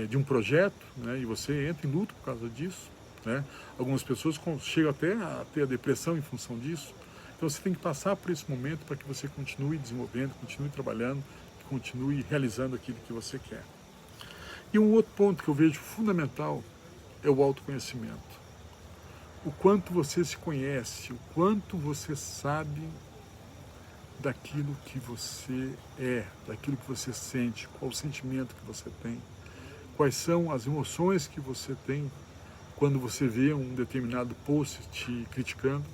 de um projeto, né? E você entra em luto por causa disso, né? Algumas pessoas chegam até a ter a depressão em função disso. Então você tem que passar por esse momento para que você continue desenvolvendo, continue trabalhando, continue realizando aquilo que você quer. E um outro ponto que eu vejo fundamental é o autoconhecimento. O quanto você se conhece, o quanto você sabe daquilo que você é, daquilo que você sente, qual o sentimento que você tem, quais são as emoções que você tem quando você vê um determinado post te criticando,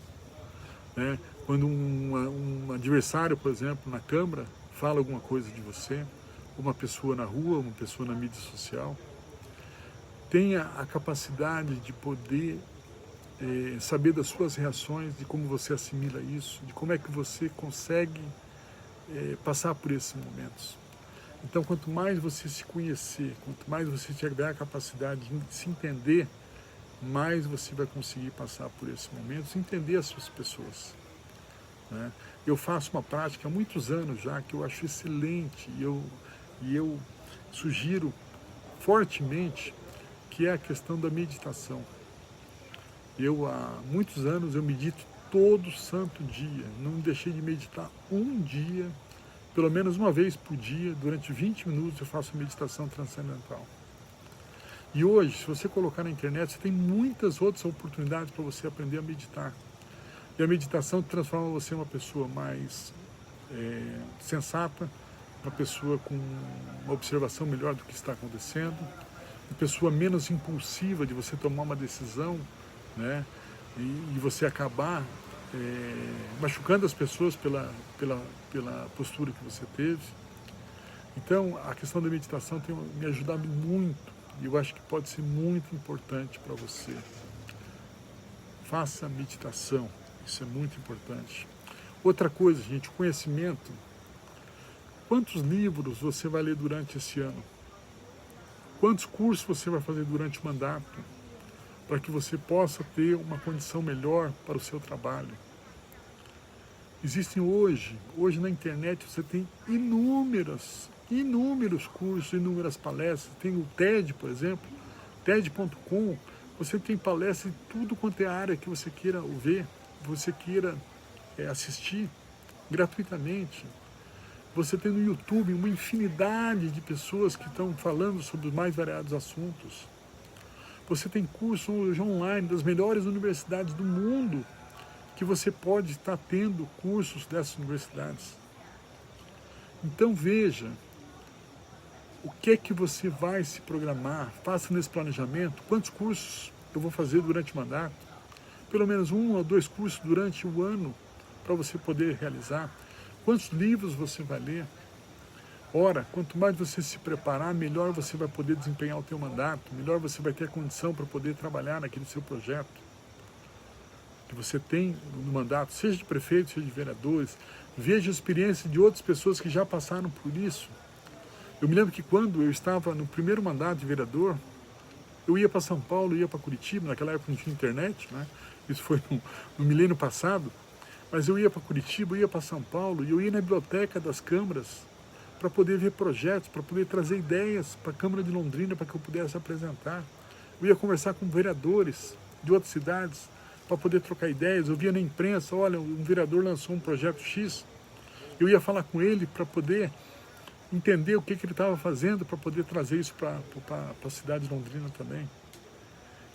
né? Quando um adversário, por exemplo, na Câmara, fala alguma coisa de você, uma pessoa na rua, uma pessoa na mídia social, tenha a capacidade de poder saber das suas reações, de como você assimila isso, de como é que você consegue passar por esses momentos. Então, quanto mais você se conhecer, quanto mais você tiver a capacidade de se entender, mais você vai conseguir passar por esses momentos, entender as suas pessoas, né? Eu faço uma prática há muitos anos já que eu acho excelente e eu sugiro fortemente, que é a questão da meditação. Eu, há muitos anos, eu medito todo santo dia. Não deixei de meditar um dia, pelo menos uma vez por dia, durante 20 minutos eu faço meditação transcendental. E hoje, se você colocar na internet, você tem muitas outras oportunidades para você aprender a meditar. E a meditação transforma você em uma pessoa mais sensata, uma pessoa com uma observação melhor do que está acontecendo, uma pessoa menos impulsiva de você tomar uma decisão, né? E você acabar machucando as pessoas pela postura que você teve. Então, a questão da meditação tem me ajudado muito e eu acho que pode ser muito importante para você. Faça meditação, isso é muito importante. Outra coisa, gente, o conhecimento. Quantos livros você vai ler durante esse ano? Quantos cursos você vai fazer durante o mandato? Para que você possa ter uma condição melhor para o seu trabalho. Existem hoje na internet você tem inúmeros cursos, inúmeras palestras. Tem o TED, por exemplo, TED.com, você tem palestras em tudo quanto é área que você queira ver, você queira assistir gratuitamente. Você tem no YouTube uma infinidade de pessoas que estão falando sobre os mais variados assuntos. Você tem curso hoje online das melhores universidades do mundo, que você pode estar tendo cursos dessas universidades. Então veja, o que é que você vai se programar, faça nesse planejamento, quantos cursos eu vou fazer durante o mandato, pelo menos 1 ou 2 cursos durante o ano, para você poder realizar, quantos livros você vai ler. Ora, quanto mais você se preparar, melhor você vai poder desempenhar o teu mandato, melhor você vai ter a condição para poder trabalhar naquele seu projeto que você tem no mandato, seja de prefeito, seja de vereadores. Veja a experiência de outras pessoas que já passaram por isso. Eu me lembro que quando eu estava no primeiro mandato de vereador, eu ia para São Paulo, ia para Curitiba, naquela época não tinha internet, né? Isso foi no milênio passado, mas eu ia para Curitiba, eu ia para São Paulo, e eu ia na biblioteca das câmaras, para poder ver projetos, para poder trazer ideias para a Câmara de Londrina, para que eu pudesse apresentar. Eu ia conversar com vereadores de outras cidades, para poder trocar ideias. Eu via na imprensa, olha, um vereador lançou um projeto X. Eu ia falar com ele para poder entender o que ele estava fazendo, para poder trazer isso para a cidade de Londrina também.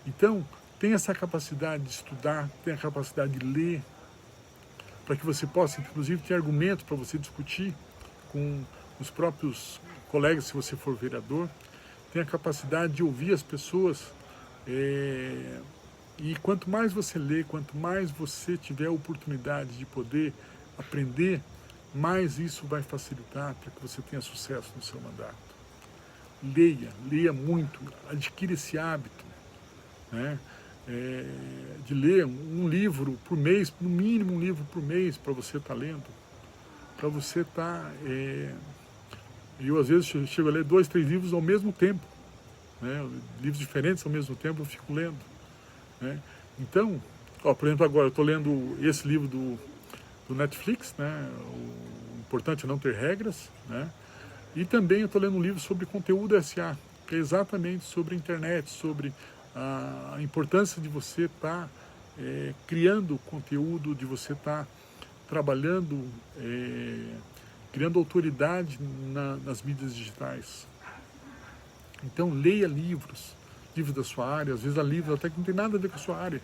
Então, tenha essa capacidade de estudar, tenha a capacidade de ler, para que você possa, inclusive, ter argumento para você discutir com os próprios colegas, se você for vereador. Tenha a capacidade de ouvir as pessoas. E quanto mais você lê, quanto mais você tiver a oportunidade de poder aprender, mais isso vai facilitar para que você tenha sucesso no seu mandato. Leia muito, adquira esse hábito, né? de ler um livro por mês, no mínimo um livro por mês para você estar lendo, para você estar... eu às vezes chego a ler 2, 3 livros ao mesmo tempo, né? Livros diferentes ao mesmo tempo eu fico lendo, né? Então, por exemplo, agora eu estou lendo esse livro do Netflix, né? O Importante é Não Ter Regras, né? E também eu estou lendo um livro sobre conteúdo SA, que é exatamente sobre a internet, sobre a importância de você estar criando conteúdo, de você estar trabalhando, criando autoridade nas mídias digitais. Então leia livros da sua área, às vezes há livros até que não tem nada a ver com a sua área,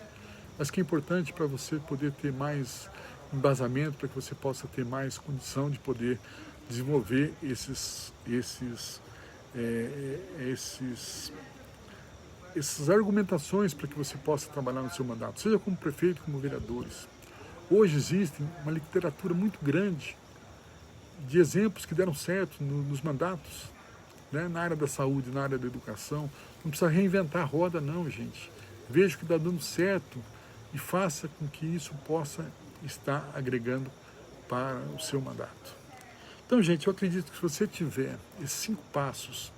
mas que é importante para você poder ter mais embasamento, para que você possa ter mais condição de poder desenvolver essas argumentações para que você possa trabalhar no seu mandato, seja como prefeito, como vereadores. Hoje existe uma literatura muito grande de exemplos que deram certo nos mandatos, né? Na área da saúde, na área da educação. Não precisa reinventar a roda não, gente. Veja o que está dando certo e faça com que isso possa estar agregando para o seu mandato. Então, gente, eu acredito que se você tiver esses 5 passos,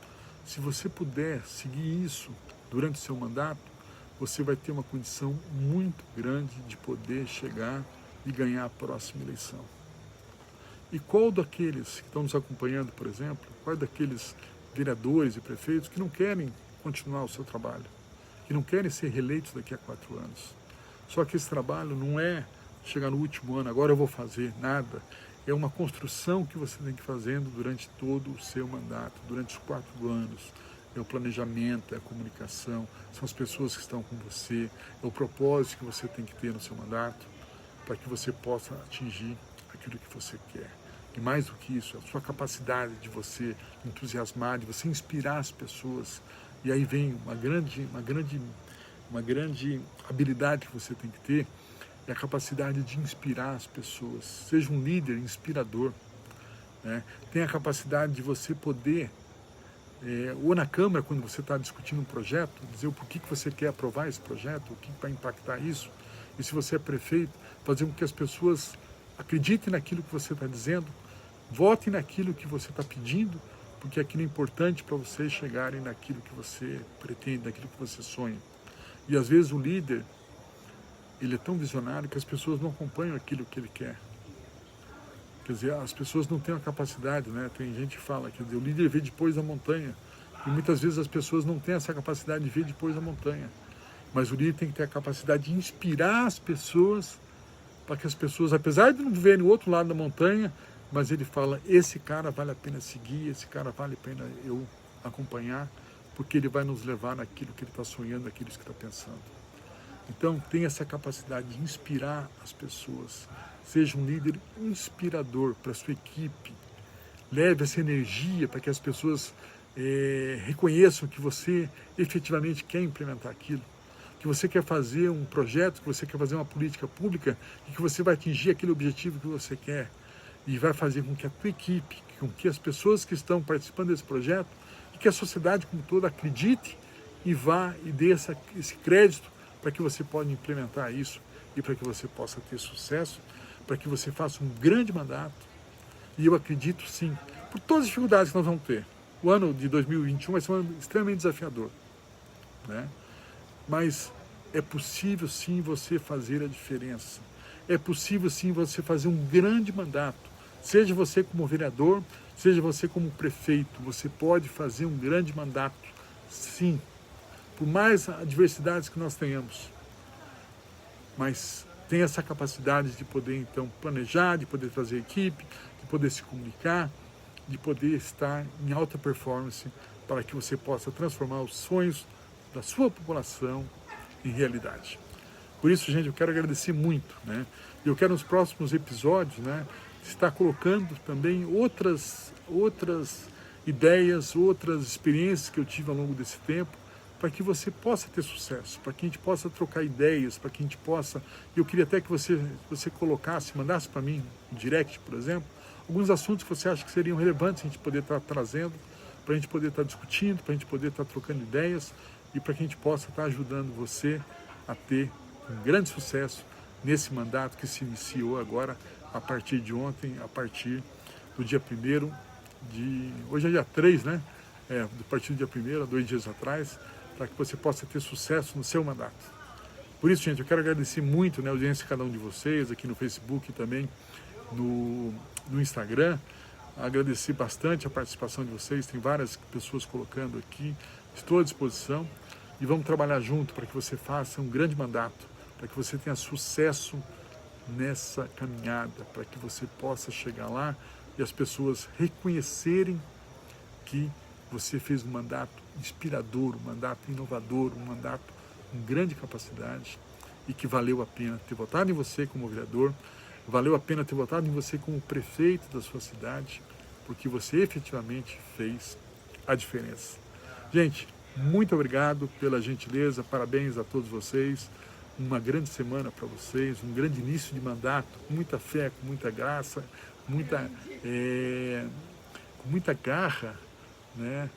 se você puder seguir isso durante o seu mandato, você vai ter uma condição muito grande de poder chegar e ganhar a próxima eleição. E qual daqueles que estão nos acompanhando, por exemplo, qual daqueles vereadores e prefeitos que não querem continuar o seu trabalho, que não querem ser reeleitos daqui a 4 anos? Só que esse trabalho não é chegar no último ano, agora eu vou fazer nada. É uma construção que você tem que ir fazendo durante todo o seu mandato, durante os 4 anos. É o planejamento, é a comunicação, são as pessoas que estão com você, é o propósito que você tem que ter no seu mandato para que você possa atingir aquilo que você quer. E mais do que isso, a sua capacidade de você entusiasmar, de você inspirar as pessoas. E aí vem uma grande habilidade que você tem que ter, é a capacidade de inspirar as pessoas. Seja um líder inspirador, né? Tenha a capacidade de você poder, ou na Câmara, quando você está discutindo um projeto, dizer o porquê que você quer aprovar esse projeto, o que vai impactar isso. E se você é prefeito, fazer com que as pessoas acreditem naquilo que você está dizendo, votem naquilo que você está pedindo, porque aquilo é importante para vocês chegarem naquilo que você pretende, naquilo que você sonha. E às vezes o líder, ele é tão visionário que as pessoas não acompanham aquilo que ele quer. Quer dizer, as pessoas não têm a capacidade, né? Tem gente que fala, quer dizer, o líder vê depois da montanha. E muitas vezes as pessoas não têm essa capacidade de ver depois da montanha. Mas o líder tem que ter a capacidade de inspirar as pessoas, para que as pessoas, apesar de não verem o outro lado da montanha, mas ele fala, esse cara vale a pena seguir, esse cara vale a pena eu acompanhar, porque ele vai nos levar naquilo que ele está sonhando, naquilo que está pensando. Então, tenha essa capacidade de inspirar as pessoas. Seja um líder inspirador para a sua equipe. Leve essa energia para que as pessoas reconheçam que você efetivamente quer implementar aquilo. Que você quer fazer um projeto, que você quer fazer uma política pública e que você vai atingir aquele objetivo que você quer. E vai fazer com que a tua equipe, com que as pessoas que estão participando desse projeto e que a sociedade como toda acredite e vá e dê esse crédito para que você possa implementar isso e para que você possa ter sucesso, para que você faça um grande mandato. E eu acredito sim, por todas as dificuldades que nós vamos ter, o ano de 2021 vai ser um ano extremamente desafiador, né? Mas é possível sim você fazer a diferença. É possível sim você fazer um grande mandato. Seja você como vereador, seja você como prefeito, você pode fazer um grande mandato, sim. Por mais adversidades que nós tenhamos, mas tem essa capacidade de poder então planejar, de poder trazer equipe, de poder se comunicar, de poder estar em alta performance para que você possa transformar os sonhos da sua população em realidade. Por isso, gente, eu quero agradecer muito, né? Eu quero nos próximos episódios, né, estar colocando também outras ideias, outras experiências que eu tive ao longo desse tempo, para que você possa ter sucesso, para que a gente possa trocar ideias, para que a gente possa... Eu queria até que você colocasse, mandasse para mim, um direct, por exemplo, alguns assuntos que você acha que seriam relevantes a gente poder estar trazendo, para a gente poder estar discutindo, para a gente poder estar trocando ideias e para que a gente possa estar ajudando você a ter um grande sucesso nesse mandato que se iniciou agora, a partir de ontem, a partir do dia 1º de... Hoje é dia 3, né? A partir do dia 1º, há 2 dias atrás, para que você possa ter sucesso no seu mandato. Por isso, gente, eu quero agradecer muito, né, a audiência de cada um de vocês, aqui no Facebook e também no Instagram. Agradecer bastante a participação de vocês, tem várias pessoas colocando aqui, estou à disposição e vamos trabalhar junto para que você faça um grande mandato, para que você tenha sucesso nessa caminhada, para que você possa chegar lá e as pessoas reconhecerem que você fez um mandato inspirador, um mandato inovador, um mandato com grande capacidade e que valeu a pena ter votado em você como vereador, valeu a pena ter votado em você como prefeito da sua cidade, porque você efetivamente fez a diferença. Gente, muito obrigado pela gentileza, parabéns a todos vocês, uma grande semana para vocês, um grande início de mandato, com muita fé, com muita graça, com muita garra, né?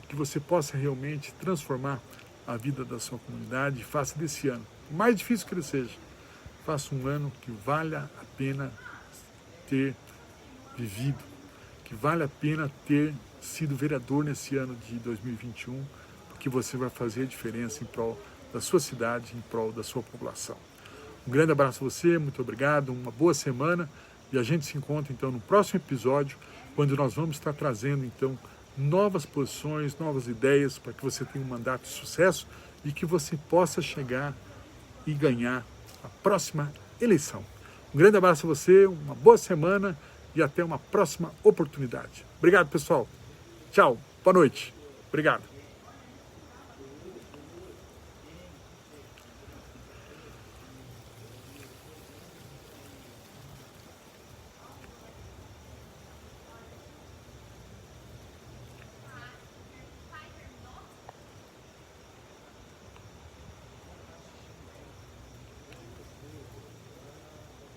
Que você possa realmente transformar a vida da sua comunidade e faça desse ano, o mais difícil que ele seja, faça um ano que valha a pena ter vivido, que vale a pena ter sido vereador nesse ano de 2021, porque você vai fazer a diferença em prol da sua cidade, em prol da sua população. Um grande abraço a você, muito obrigado, uma boa semana e a gente se encontra então no próximo episódio, quando nós vamos estar trazendo então novas posições, novas ideias para que você tenha um mandato de sucesso e que você possa chegar e ganhar a próxima eleição. Um grande abraço a você, uma boa semana e até uma próxima oportunidade. Obrigado, pessoal. Tchau, boa noite. Obrigado.